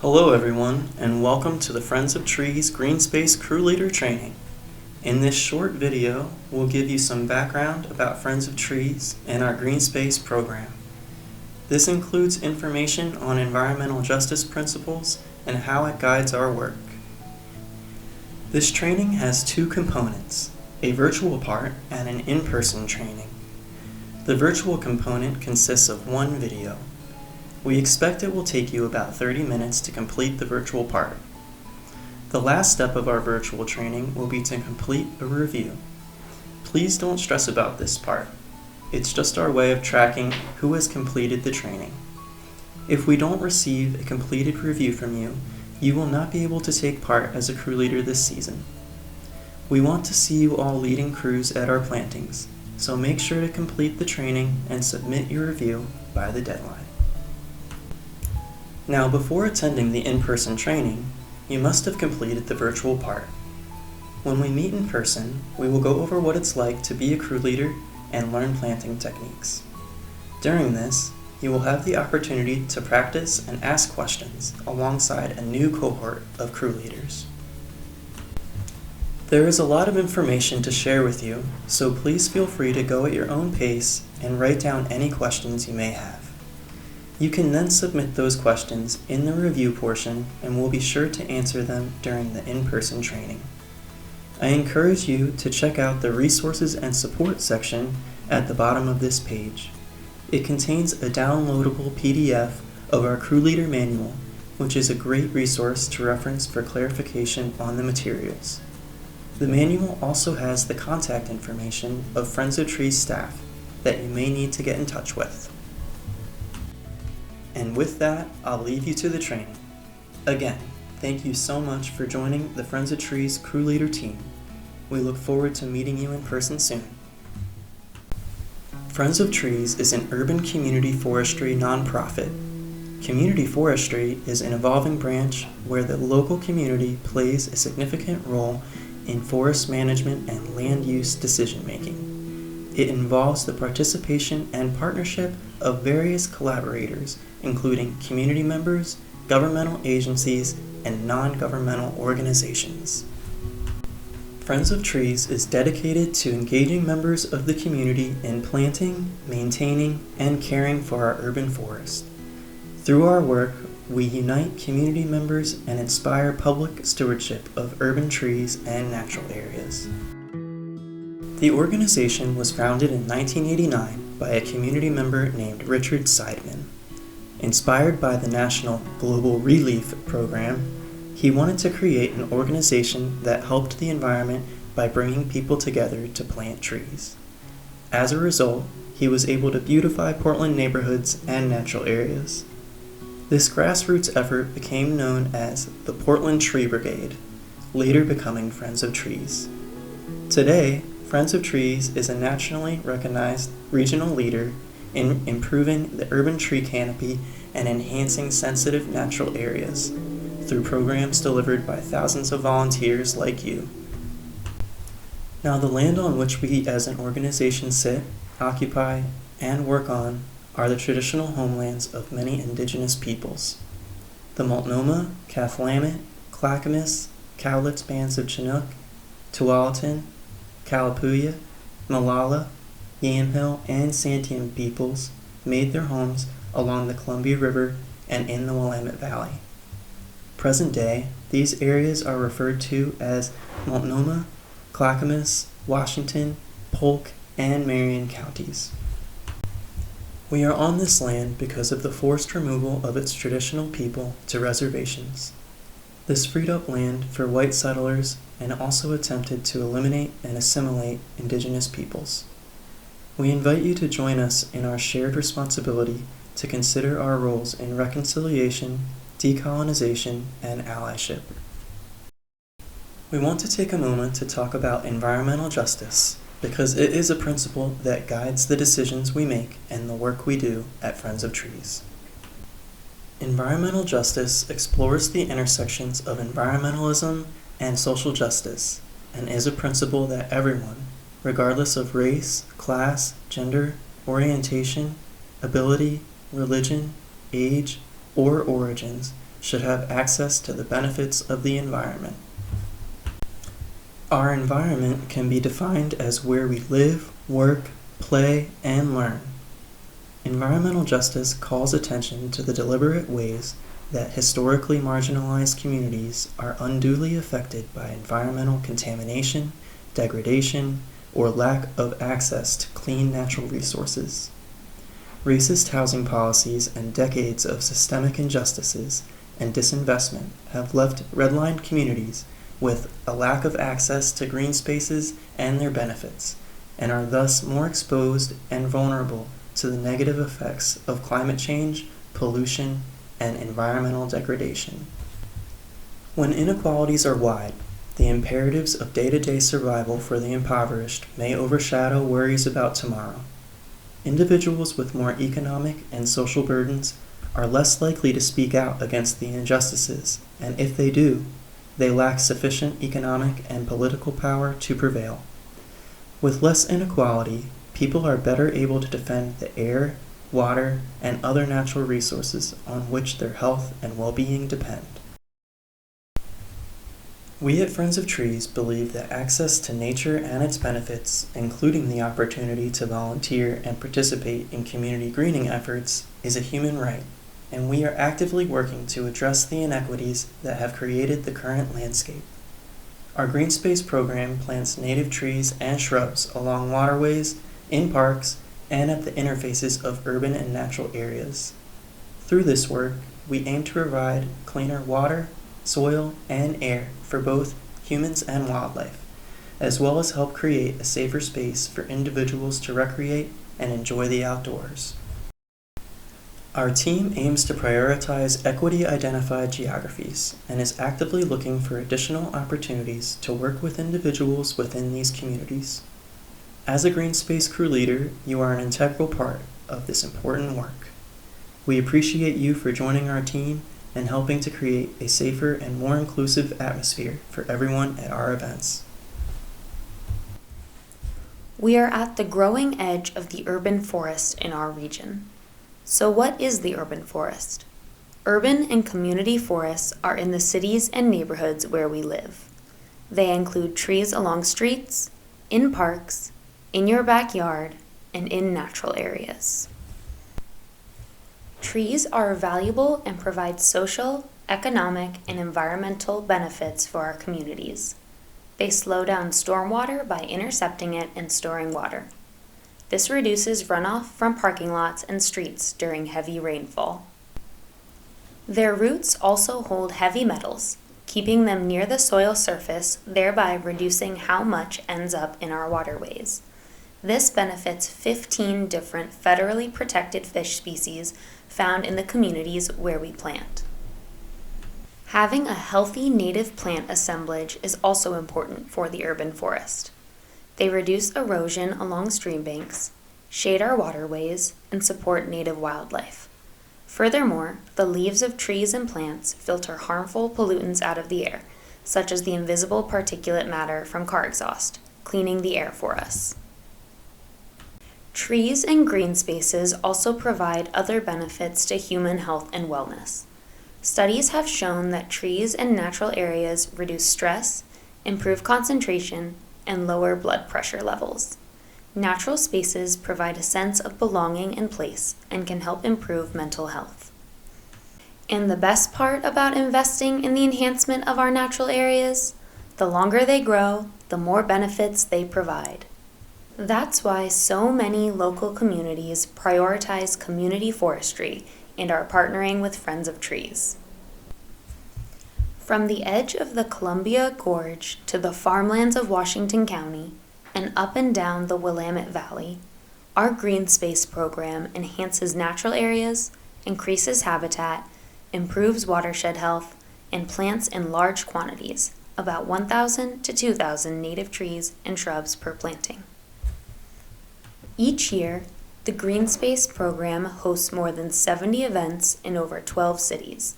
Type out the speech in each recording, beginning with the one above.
Hello everyone, and welcome to the Friends of Trees Green Space Crew Leader Training. In this short video, we'll give you some background about Friends of Trees and our Green Space program. This includes information on environmental justice principles and how it guides our work. This training has two components, a virtual part and an in-person training. The virtual component consists of one video. We expect it will take you about 30 minutes to complete the virtual part. The last step of our virtual training will be to complete a review. Please don't stress about this part. It's just our way of tracking who has completed the training. If we don't receive a completed review from you, you will not be able to take part as a crew leader this season. We want to see you all leading crews at our plantings, so make sure to complete the training and submit your review by the deadline. Now, before attending the in-person training, you must have completed the virtual part. When we meet in person, we will go over what it's like to be a crew leader and learn planting techniques. During this, you will have the opportunity to practice and ask questions alongside a new cohort of crew leaders. There is a lot of information to share with you, so please feel free to go at your own pace and write down any questions you may have. You can then submit those questions in the review portion, and we'll be sure to answer them during the in-person training. I encourage you to check out the resources and support section at the bottom of this page. It contains a downloadable PDF of our crew leader manual, which is a great resource to reference for clarification on the materials. The manual also has the contact information of Friends of Trees staff that you may need to get in touch with. And with that, I'll leave you to the training. Again, thank you so much for joining the Friends of Trees Crew Leader team. We look forward to meeting you in person soon. Friends of Trees is an urban community forestry nonprofit. Community forestry is an evolving branch where the local community plays a significant role in forest management and land use decision making. It involves the participation and partnership of various collaborators, including community members, governmental agencies, and non-governmental organizations. Friends of Trees is dedicated to engaging members of the community in planting, maintaining, and caring for our urban forest. Through our work, we unite community members and inspire public stewardship of urban trees and natural areas. The organization was founded in 1989 by a community member named Richard Seidman. Inspired by the National Global Relief Program, he wanted to create an organization that helped the environment by bringing people together to plant trees. As a result, he was able to beautify Portland neighborhoods and natural areas. This grassroots effort became known as the Portland Tree Brigade, later becoming Friends of Trees. Today, Friends of Trees is a nationally recognized regional leader in improving the urban tree canopy and enhancing sensitive natural areas through programs delivered by thousands of volunteers like you. Now, the land on which we as an organization sit, occupy, and work on are the traditional homelands of many indigenous peoples. The Multnomah, Cathlamet, Clackamas, Cowlitz bands of Chinook, Tualatin, Kalapuya, Malala, Yamhill, and Santiam peoples made their homes along the Columbia River and in the Willamette Valley. Present day, these areas are referred to as Multnomah, Clackamas, Washington, Polk, and Marion counties. We are on this land because of the forced removal of its traditional people to reservations. This freed up land for white settlers and also attempted to eliminate and assimilate indigenous peoples. We invite you to join us in our shared responsibility to consider our roles in reconciliation, decolonization, and allyship. We want to take a moment to talk about environmental justice because it is a principle that guides the decisions we make and the work we do at Friends of Trees. Environmental justice explores the intersections of environmentalism and social justice and is a principle that everyone, regardless of race, class, gender, orientation, ability, religion, age, or origins, should have access to the benefits of the environment. Our environment can be defined as where we live, work, play, and learn. Environmental justice calls attention to the deliberate ways that historically marginalized communities are unduly affected by environmental contamination, degradation, or lack of access to clean natural resources. Racist housing policies and decades of systemic injustices and disinvestment have left redlined communities with a lack of access to green spaces and their benefits, and are thus more exposed and vulnerable to the negative effects of climate change, pollution, and environmental degradation. When inequalities are wide, the imperatives of day-to-day survival for the impoverished may overshadow worries about tomorrow. Individuals with more economic and social burdens are less likely to speak out against the injustices, and if they do, they lack sufficient economic and political power to prevail. With less inequality, people are better able to defend the air, water, and other natural resources on which their health and well-being depend. We at Friends of Trees believe that access to nature and its benefits, including the opportunity to volunteer and participate in community greening efforts, is a human right, and we are actively working to address the inequities that have created the current landscape. Our Green Space program plants native trees and shrubs along waterways, in parks, and at the interfaces of urban and natural areas. Through this work, we aim to provide cleaner water, soil, and air for both humans and wildlife, as well as help create a safer space for individuals to recreate and enjoy the outdoors. Our team aims to prioritize equity-identified geographies and is actively looking for additional opportunities to work with individuals within these communities. As a Green Space crew leader, you are an integral part of this important work. We appreciate you for joining our team and helping to create a safer and more inclusive atmosphere for everyone at our events. We are at the growing edge of the urban forest in our region. So what is the urban forest? Urban and community forests are in the cities and neighborhoods where we live. They include trees along streets, in parks, in your backyard, and in natural areas. Trees are valuable and provide social, economic, and environmental benefits for our communities. They slow down stormwater by intercepting it and storing water. This reduces runoff from parking lots and streets during heavy rainfall. Their roots also hold heavy metals, keeping them near the soil surface, thereby reducing how much ends up in our waterways. This benefits 15 different federally protected fish species found in the communities where we plant. Having a healthy native plant assemblage is also important for the urban forest. They reduce erosion along stream banks, shade our waterways, and support native wildlife. Furthermore, the leaves of trees and plants filter harmful pollutants out of the air, such as the invisible particulate matter from car exhaust, cleaning the air for us. Trees and green spaces also provide other benefits to human health and wellness. Studies have shown that trees and natural areas reduce stress, improve concentration, and lower blood pressure levels. Natural spaces provide a sense of belonging and place and can help improve mental health. And the best part about investing in the enhancement of our natural areas? The longer they grow, the more benefits they provide. That's why so many local communities prioritize community forestry and are partnering with Friends of Trees. From the edge of the Columbia Gorge to the farmlands of Washington County and up and down the Willamette Valley, our Green Space program enhances natural areas, increases habitat, improves watershed health, and plants in large quantities, about 1,000 to 2,000 native trees and shrubs per planting. Each year, the Green Space program hosts more than 70 events in over 12 cities.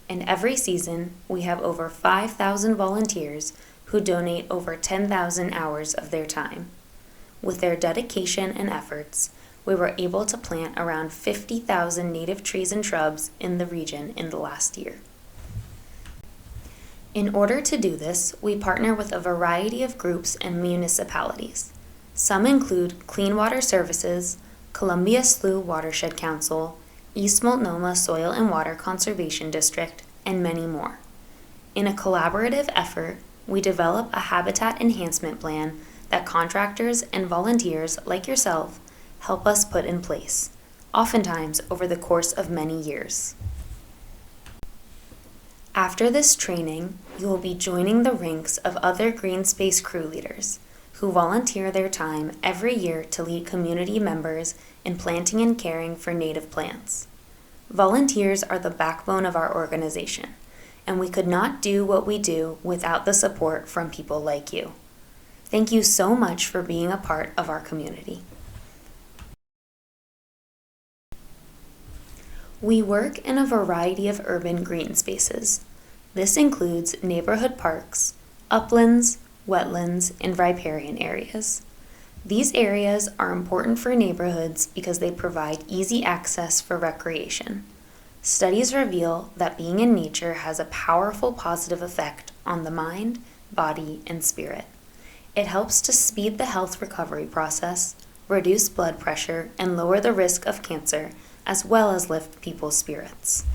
And every season, we have over 5,000 volunteers who donate over 10,000 hours of their time. With their dedication and efforts, we were able to plant around 50,000 native trees and shrubs in the region in the last year. In order to do this, we partner with a variety of groups and municipalities. Some include Clean Water Services, Columbia Slough Watershed Council, East Multnomah Soil and Water Conservation District, and many more. In a collaborative effort, we develop a habitat enhancement plan that contractors and volunteers like yourself help us put in place, oftentimes over the course of many years. After this training, you will be joining the ranks of other green space crew leaders who volunteer their time every year to lead community members in planting and caring for native plants. Volunteers are the backbone of our organization, and we could not do what we do without the support from people like you. Thank you so much for being a part of our community. We work in a variety of urban green spaces. This includes neighborhood parks, uplands, wetlands, and riparian areas. These areas are important for neighborhoods because they provide easy access for recreation. Studies reveal that being in nature has a powerful positive effect on the mind, body, and spirit. It helps to speed the health recovery process, reduce blood pressure, and lower the risk of cancer, as well as lift people's spirits.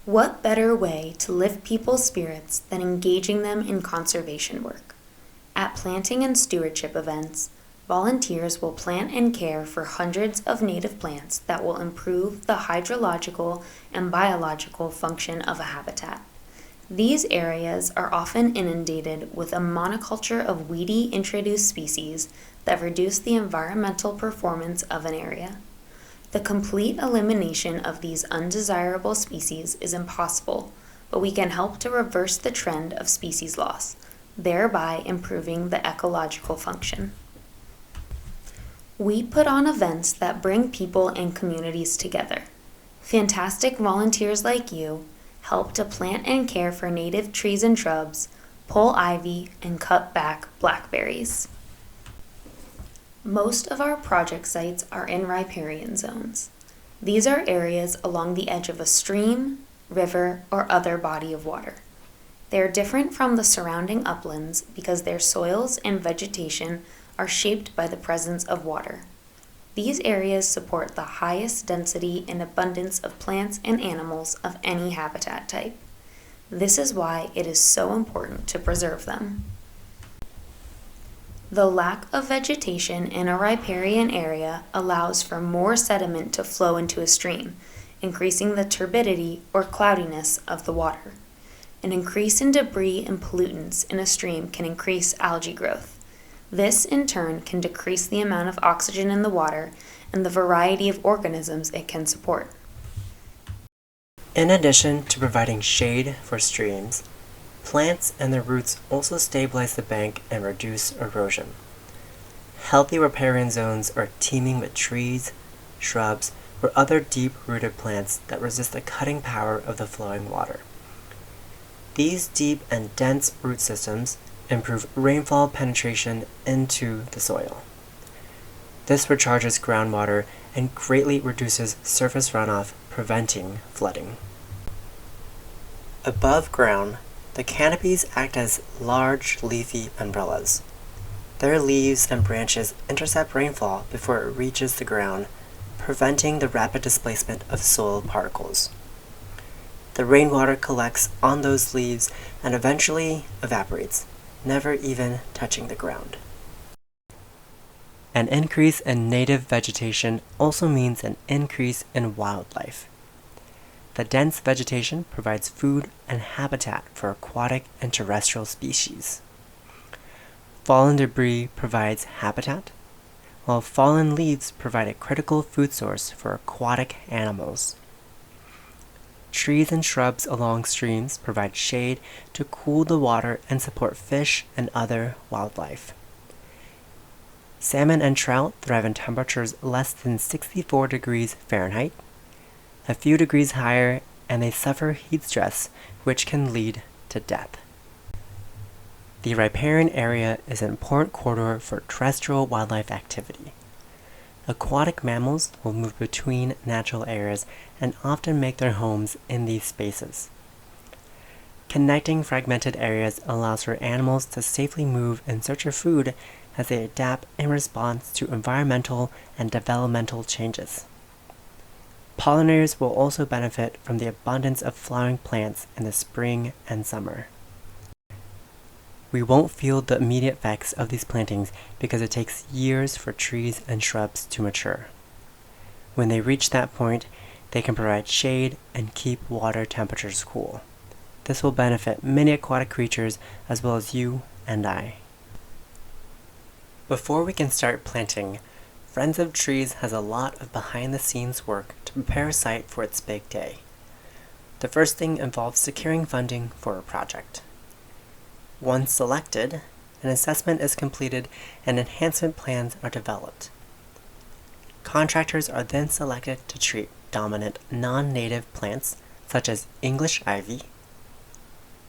What better way to lift people's spirits than engaging them in conservation work? At planting and stewardship events, volunteers will plant and care for hundreds of native plants that will improve the hydrological and biological function of a habitat. These areas are often inundated with a monoculture of weedy introduced species that reduce the environmental performance of an area. The complete elimination of these undesirable species is impossible, but we can help to reverse the trend of species loss, thereby improving the ecological function. We put on events that bring people and communities together. Fantastic volunteers like you help to plant and care for native trees and shrubs, pull ivy, and cut back blackberries. Most of our project sites are in riparian zones. These are areas along the edge of a stream, river, or other body of water. They are different from the surrounding uplands because their soils and vegetation are shaped by the presence of water. These areas support the highest density and abundance of plants and animals of any habitat type. This is why it is so important to preserve them. The lack of vegetation in a riparian area allows for more sediment to flow into a stream, increasing the turbidity or cloudiness of the water. An increase in debris and pollutants in a stream can increase algae growth. This, in turn, can decrease the amount of oxygen in the water and the variety of organisms it can support. In addition to providing shade for streams, plants and their roots also stabilize the bank and reduce erosion. Healthy riparian zones are teeming with trees, shrubs, or other deep-rooted plants that resist the cutting power of the flowing water. These deep and dense root systems improve rainfall penetration into the soil. This recharges groundwater and greatly reduces surface runoff, preventing flooding. Above ground, the canopies act as large leafy umbrellas. Their leaves and branches intercept rainfall before it reaches the ground, preventing the rapid displacement of soil particles. The rainwater collects on those leaves and eventually evaporates, never even touching the ground. An increase in native vegetation also means an increase in wildlife. The dense vegetation provides food and habitat for aquatic and terrestrial species. Fallen debris provides habitat, while fallen leaves provide a critical food source for aquatic animals. Trees and shrubs along streams provide shade to cool the water and support fish and other wildlife. Salmon and trout thrive in temperatures less than 64 degrees Fahrenheit, a few degrees higher, and they suffer heat stress, which can lead to death. The riparian area is an important corridor for terrestrial wildlife activity. Aquatic mammals will move between natural areas and often make their homes in these spaces. Connecting fragmented areas allows for animals to safely move in search of food as they adapt in response to environmental and developmental changes. Pollinators will also benefit from the abundance of flowering plants in the spring and summer. We won't feel the immediate effects of these plantings because it takes years for trees and shrubs to mature. When they reach that point, they can provide shade and keep water temperatures cool. This will benefit many aquatic creatures as well as you and I. Before we can start planting, Friends of Trees has a lot of behind-the-scenes work to prepare a site for its big day. The first thing involves securing funding for a project. Once selected, an assessment is completed and enhancement plans are developed. Contractors are then selected to treat dominant non-native plants such as English ivy,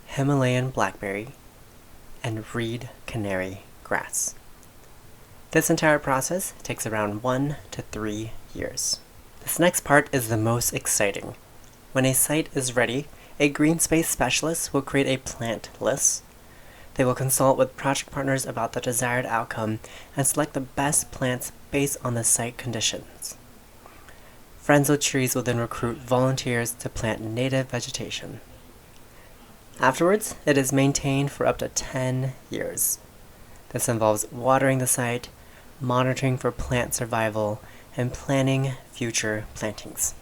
Himalayan blackberry, and reed canary grass. This entire process takes around 1 to 3 years. This next part is the most exciting. When a site is ready, a green space specialist will create a plant list. They will consult with project partners about the desired outcome and select the best plants based on the site conditions. Friends of Trees will then recruit volunteers to plant native vegetation. Afterwards, it is maintained for up to 10 years. This involves watering the site, monitoring for plant survival, and planning future plantings.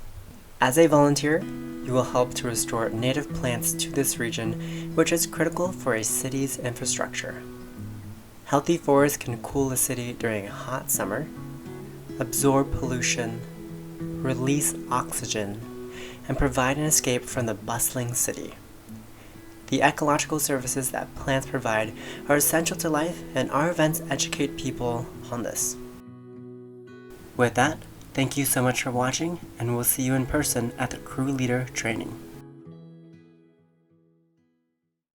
As a volunteer, you will help to restore native plants to this region, which is critical for a city's infrastructure. Healthy forests can cool a city during a hot summer, absorb pollution, release oxygen, and provide an escape from the bustling city. The ecological services that plants provide are essential to life, and our events educate people on this. With that, thank you so much for watching, and we'll see you in person at the Crew Leader Training.